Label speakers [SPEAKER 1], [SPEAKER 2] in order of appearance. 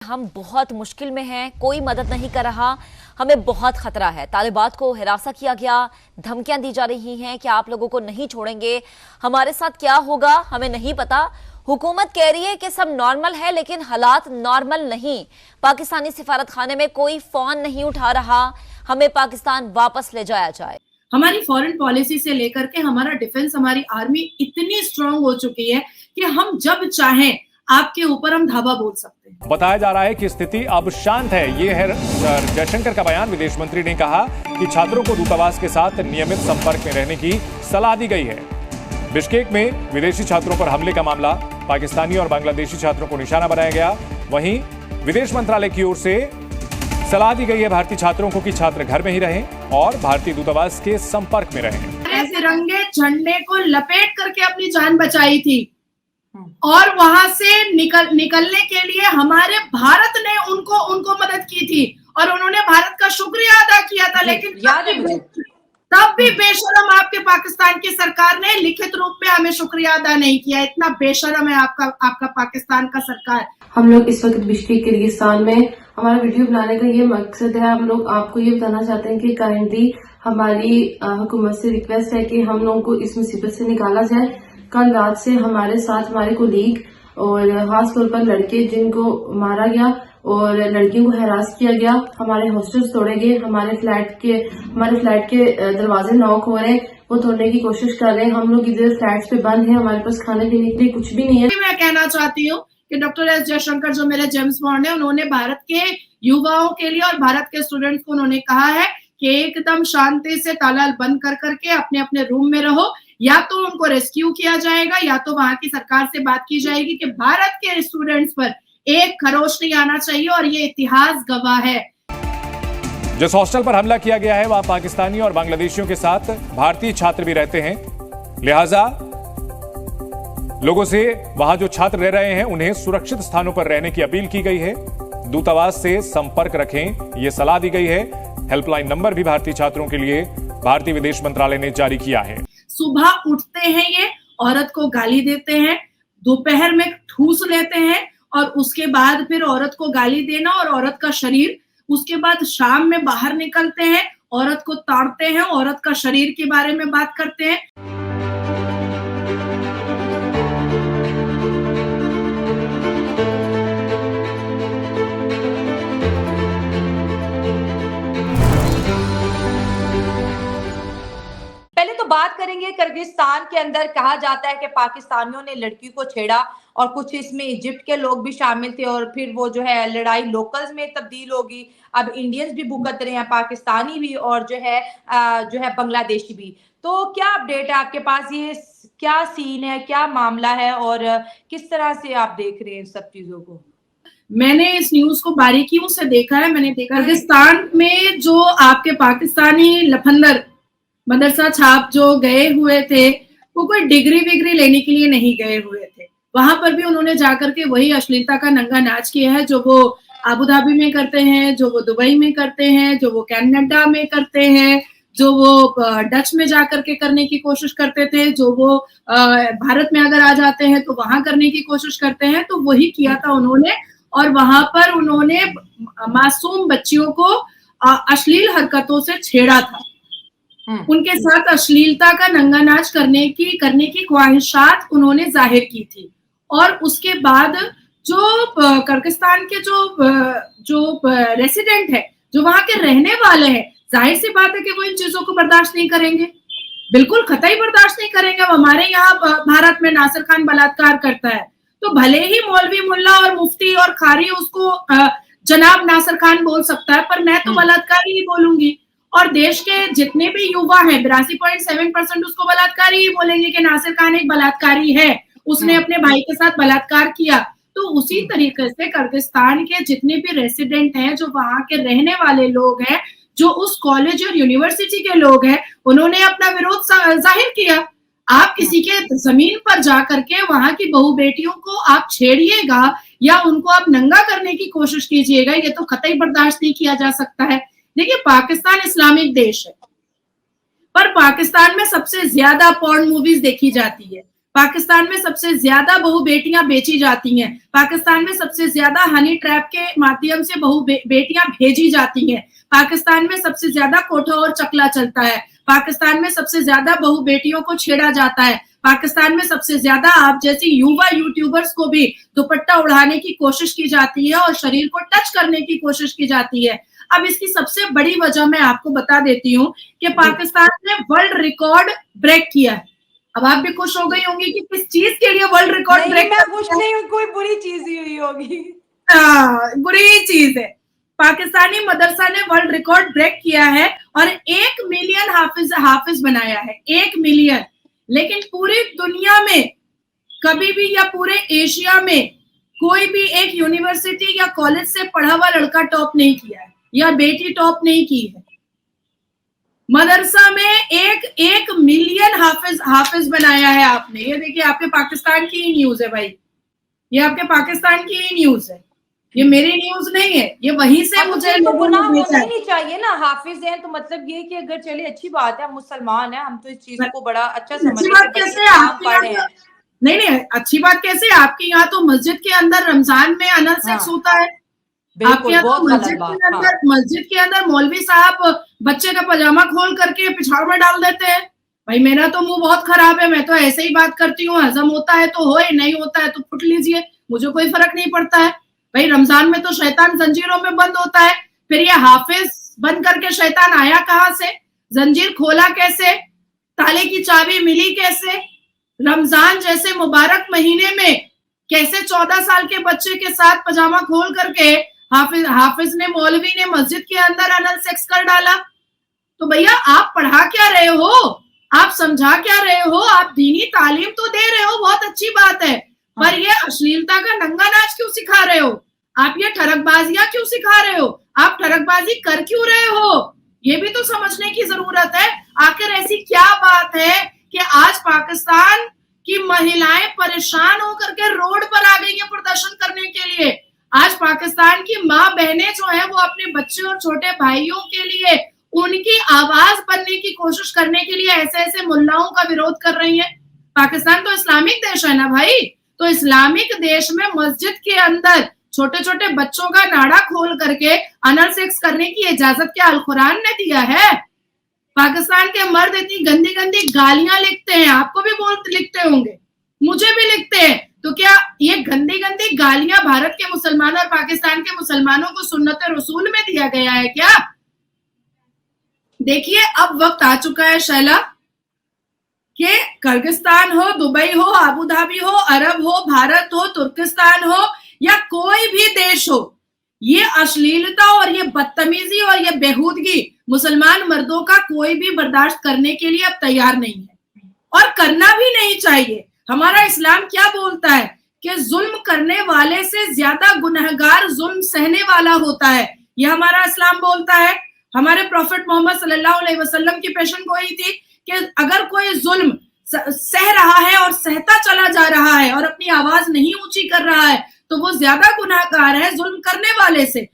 [SPEAKER 1] हम बहुत मुश्किल में हैं, कोई मदद नहीं कर रहा, हमें बहुत खतरा है। तालिबान को हिरासा किया गया, धमकियां दी जा रही हैं कि आप लोगों को नहीं छोड़ेंगे, हमारे साथ क्या होगा हमें नहीं पता। हुकूमत कह रही है कि सब नॉर्मल है, लेकिन हालात नॉर्मल नहीं। पाकिस्तानी सिफारत खाने में कोई फोन नहीं उठा रहा, हमें पाकिस्तान वापस ले जाया जाए।
[SPEAKER 2] हमारी फॉरेन पॉलिसी से लेकर के हमारा डिफेंस, हमारी आर्मी इतनी स्ट्रांग हो चुकी है कि हम जब चाहें आपके ऊपर हम धावा बोल सकते हैं।
[SPEAKER 3] बताया जा रहा है कि स्थिति अब शांत है। ये है जयशंकर का बयान। विदेश मंत्री ने कहा कि छात्रों को दूतावास के साथ नियमित संपर्क में रहने की सलाह दी गई है। बिश्केक में विदेशी छात्रों पर हमले का मामला, पाकिस्तानी और बांग्लादेशी छात्रों को निशाना बनाया गया। वहीं विदेश मंत्रालय की ओर से सलाह दी गई है भारतीय छात्रों को कि छात्र घर में ही रहें और भारतीय दूतावास के संपर्क में रहें।
[SPEAKER 2] तिरंगे झंडे को लपेट करके अपनी जान बचाई थी और वहां से निकलने के लिए हमारे भारत ने उनको मदद की थी और उन्होंने भारत का शुक्रिया अदा किया था। लेकिन तब भी बेशरम आपके पाकिस्तान की सरकार ने लिखित रूप में हमें शुक्रिया अदा नहीं किया। इतना बेशरम है आपका पाकिस्तान का सरकार।
[SPEAKER 4] हम लोग इस वक्त बिश्केक किर्गिस्तान में, हमारा वीडियो बनाने का ये मकसद है, हम लोग आपको ये बताना चाहते हैं कि काइंडली हमारी हुकूमत से रिक्वेस्ट है कि हम लोगों को इस मुसीबत से निकाला जाए। कल रात से हमारे साथ हमारे कोलीग और खास तौर पर लड़के जिनको मारा गया और लड़कियों को हरास किया गया, हमारे हॉस्टल्स तोड़े गए, हमारे फ्लैट के दरवाजे नॉक हो रहे हैं, वो तोड़ने की कोशिश कर रहे हैं। हम लोग इधर फ्लैट्स पे बंद हैं, हमारे पास खाने पीने के लिए कुछ भी नहीं है।
[SPEAKER 2] मैं कहना चाहती हूँ कि डॉक्टर एस जयशंकर जो मेरे जेम्स बॉन्ड है, उन्होंने भारत के युवाओं के लिए और भारत के स्टूडेंट्स को उन्होंने कहा है कि एकदम शांति से ताला बंद कर करके अपने अपने रूम में रहो। या तो उनको रेस्क्यू किया जाएगा या तो वहां की सरकार से बात की जाएगी कि भारत के स्टूडेंट्स पर एक खरोच नहीं आना चाहिए और ये इतिहास गवाह है।
[SPEAKER 3] जिस हॉस्टल पर हमला किया गया है वहां पाकिस्तानी और बांग्लादेशियों के साथ भारतीय छात्र भी रहते हैं, लिहाजा लोगों से वहां जो छात्र रह रहे हैं उन्हें सुरक्षित स्थानों पर रहने की अपील की गई है। दूतावास से संपर्क रखें, यह सलाह दी गई है। हेल्पलाइन नंबर भी भारतीय छात्रों के लिए भारतीय विदेश मंत्रालय ने जारी किया है।
[SPEAKER 2] सुबह उठते हैं, ये औरत को गाली देते हैं, दोपहर में ठूस लेते हैं और उसके बाद फिर औरत को गाली देना और औरत का शरीर, उसके बाद शाम में बाहर निकलते हैं, औरत को ताड़ते हैं, औरत का शरीर के बारे में बात करते हैं।
[SPEAKER 5] पहले तो बात करेंगे, किर्गिस्तान के अंदर कहा जाता है कि पाकिस्तानियों ने लड़की को छेड़ा और कुछ इसमें इजिप्ट के लोग भी शामिल थे और फिर वो जो है लड़ाई लोकल्स में तब्दील होगी। अब इंडियंस भी भुगत रहे हैं, पाकिस्तानी भी और जो है बांग्लादेशी भी। तो क्या अपडेट है आपके पास, ये क्या सीन है, क्या मामला है और किस तरह से आप देख रहे हैं सब चीजों को?
[SPEAKER 2] मैंने इस न्यूज को बारीकियों से देखा है। मैंने देखा किर्गिस्तान में जो आपके पाकिस्तानी लफंदर मदरसा छाप जो गए हुए थे, वो कोई डिग्री विग्री लेने के लिए नहीं गए हुए थे। वहां पर भी उन्होंने जाकर के वही अश्लीलता का नंगा नाच किया है जो वो अबू धाबी में करते हैं, जो वो दुबई में करते हैं, जो वो कनाडा में करते हैं, जो वो डच में जाकर के करने की कोशिश करते थे, जो वो भारत में अगर आ जाते हैं तो वहां करने की कोशिश करते हैं। तो वही किया था उन्होंने और वहां पर उन्होंने मासूम बच्चियों को अश्लील हरकतों से छेड़ा था, उनके साथ अश्लीलता का नंगा नाच करने की ख्वाहिशात उन्होंने जाहिर की थी। और उसके बाद जो किर्गिस्तान के जो रेसिडेंट है, जो वहां के रहने वाले हैं, जाहिर सी बात है कि वो इन चीजों को बर्दाश्त नहीं करेंगे, बिल्कुल कतई बर्दाश्त नहीं करेंगे। अब हमारे यहाँ भारत में नासिर खान बलात्कार करता है तो भले ही मौलवी मुल्ला और मुफ्ती और खारी उसको जनाब नासिर खान बोल सकता है, पर मैं तो बलात्कारी ही बोलूंगी। और देश के जितने भी युवा हैं 82.7% उसको बलात्कारी ही बोलेंगे कि नासिर खान एक बलात्कारी है, उसने अपने भाई के साथ बलात्कार किया। तो उसी तरीके से किर्गिस्तान के जितने भी रेसिडेंट हैं, जो वहां के रहने वाले लोग हैं, जो उस कॉलेज और यूनिवर्सिटी के लोग हैं, उन्होंने अपना विरोध जाहिर किया। आप किसी के जमीन पर जाकर के वहां की बहू बेटियों को आप छेड़िएगा या उनको आप नंगा करने की कोशिश कीजिएगा, ये तो कतई बर्दाश्त नहीं किया जा सकता है। देखिए, पाकिस्तान इस्लामिक देश है, पर पाकिस्तान में सबसे ज्यादा पॉर्न मूवीज देखी जाती है। पाकिस्तान में सबसे ज्यादा बहू बेटियां बेची जाती हैं, पाकिस्तान में सबसे ज्यादा हनी ट्रैप के माध्यम से बहू बेटियां भेजी जाती हैं, पाकिस्तान में सबसे ज्यादा कोठा और चकला चलता है, पाकिस्तान में सबसे ज्यादा बहू बेटियों को छेड़ा जाता है, पाकिस्तान में सबसे ज्यादा आप जैसी युवा यूट्यूबर्स को भी दुपट्टा उड़ाने की कोशिश की जाती है और शरीर को टच करने की कोशिश की जाती है। अब इसकी सबसे बड़ी वजह मैं आपको बता देती हूँ कि पाकिस्तान ने वर्ल्ड रिकॉर्ड ब्रेक किया है। अब आप भी खुश हो गई होंगी कि किस चीज के लिए वर्ल्ड रिकॉर्ड ब्रेक।
[SPEAKER 5] मैं खुश नहीं हूँ, कोई बुरी चीज ही हुई होगी।
[SPEAKER 2] बुरी चीज है। पाकिस्तानी मदरसा ने वर्ल्ड रिकॉर्ड ब्रेक किया है और 1 मिलियन हाफिज बनाया है, 1 मिलियन। लेकिन पूरी दुनिया में कभी भी या पूरे एशिया में कोई भी एक यूनिवर्सिटी या कॉलेज से पढ़ा हुआ लड़का टॉप नहीं किया है या बेटी टॉप नहीं की है। मदरसा में 1 मिलियन हाफिज बनाया है आपने। ये देखिए, आपके पाकिस्तान की ही न्यूज है भाई, ये आपके पाकिस्तान की ही न्यूज है, ये मेरी न्यूज नहीं है, ये वहीं से मुझे
[SPEAKER 5] तो
[SPEAKER 2] लोगों
[SPEAKER 5] गुनाह
[SPEAKER 2] ने
[SPEAKER 5] होना
[SPEAKER 2] भेजा
[SPEAKER 5] ही
[SPEAKER 2] है।
[SPEAKER 5] नहीं चाहिए ना, हाफिज हैं तो मतलब ये कि अगर चले अच्छी बात है, हम मुसलमान हैं, हम तो इस चीज को बड़ा अच्छा
[SPEAKER 2] अच्छी
[SPEAKER 5] समझते
[SPEAKER 2] बात
[SPEAKER 5] हैं कि
[SPEAKER 2] कैसे
[SPEAKER 5] बच्चे इस्लाम
[SPEAKER 2] आपके
[SPEAKER 5] पढ़ रहे
[SPEAKER 2] यहाँ?
[SPEAKER 5] हैं।
[SPEAKER 2] नहीं, अच्छी बात कैसे? आपके यहाँ तो मस्जिद के अंदर रमजान में अनल सेक्स
[SPEAKER 5] हाँ,
[SPEAKER 2] होता है। आपके
[SPEAKER 5] बिल्कुल,
[SPEAKER 2] यहाँ तो
[SPEAKER 5] बहुत गलत बात। हाँ,
[SPEAKER 2] मस्जिद के अंदर मौलवी साहब बच्चे का पजामा खोल करके पिछाड़ में डाल देते हैं। भाई मेरा तो मुंह बहुत खराब है, मैं तो ऐसे ही बात करती हूँ, हजम होता है तो होए, नहीं होता है तो फुट लीजिए, मुझे कोई फर्क नहीं पड़ता है। भाई रमजान में तो शैतान जंजीरों में बंद होता है, फिर ये हाफिज बंद करके शैतान आया कहाँ से? जंजीर खोला कैसे? ताले की चाबी मिली कैसे? रमजान जैसे मुबारक महीने में कैसे 14 साल के बच्चे के साथ पजामा खोल करके हाफिज ने, मौलवी ने मस्जिद के अंदर अनल सेक्स कर डाला? तो भैया आप पढ़ा क्या रहे हो, आप समझा क्या रहे हो? आप दीनी तालीम तो दे रहे हो, बहुत अच्छी बात है, पर ये अश्लीलता का नंगा नाच क्यों सिखा रहे हो? आप ये ठरकबाजियां क्यों सिखा रहे हो? आप ठरकबाजी कर क्यों रहे हो? ये भी तो समझने की जरूरत है। आखिर ऐसी क्या बात है कि आज पाकिस्तान की महिलाएं परेशान होकर के रोड पर आ गई हैं प्रदर्शन करने के लिए? आज पाकिस्तान की माँ बहनें जो है वो अपने बच्चे और छोटे भाइयों के लिए उनकी आवाज बनने की कोशिश करने के लिए ऐसे ऐसे मुल्लाओं का विरोध कर रही है। पाकिस्तान तो इस्लामिक देश है ना भाई, तो इस्लामिक देश में मस्जिद के अंदर छोटे छोटे बच्चों का नाड़ा खोल करके अनल सेक्स करने की इजाजत क्या अल कुरान ने दिया है? पाकिस्तान के मर्द इतनी गंदी गंदी गालियां लिखते हैं, आपको भी लिखते होंगे, मुझे भी लिखते हैं, तो क्या ये गंदी गंदी गालियां भारत के मुसलमानों और पाकिस्तान के मुसलमानों को सुन्नत रसूल में दिया गया है क्या? देखिए अब वक्त आ चुका है शैला कि किर्गिस्तान हो, दुबई हो, अबू धाबी हो, अरब हो, भारत हो, तुर्किस्तान हो या कोई भी देश हो, ये अश्लीलता और ये बदतमीजी और ये बेहूदगी मुसलमान मर्दों का कोई भी बर्दाश्त करने के लिए अब तैयार नहीं है और करना भी नहीं चाहिए। हमारा इस्लाम क्या बोलता है कि जुल्म करने वाले से ज्यादा गुनहगार जुल्म सहने वाला होता है, ये हमारा इस्लाम बोलता है। हमारे प्रॉफिट मोहम्मद सल्लल्लाहु अलैहि वसल्लम की पेशन गोई थी कि अगर कोई जुल्म सह रहा है और सहता चला जा रहा है और अपनी आवाज नहीं ऊंची कर रहा है तो वो ज्यादा गुनहगार है जुल्म करने वाले से।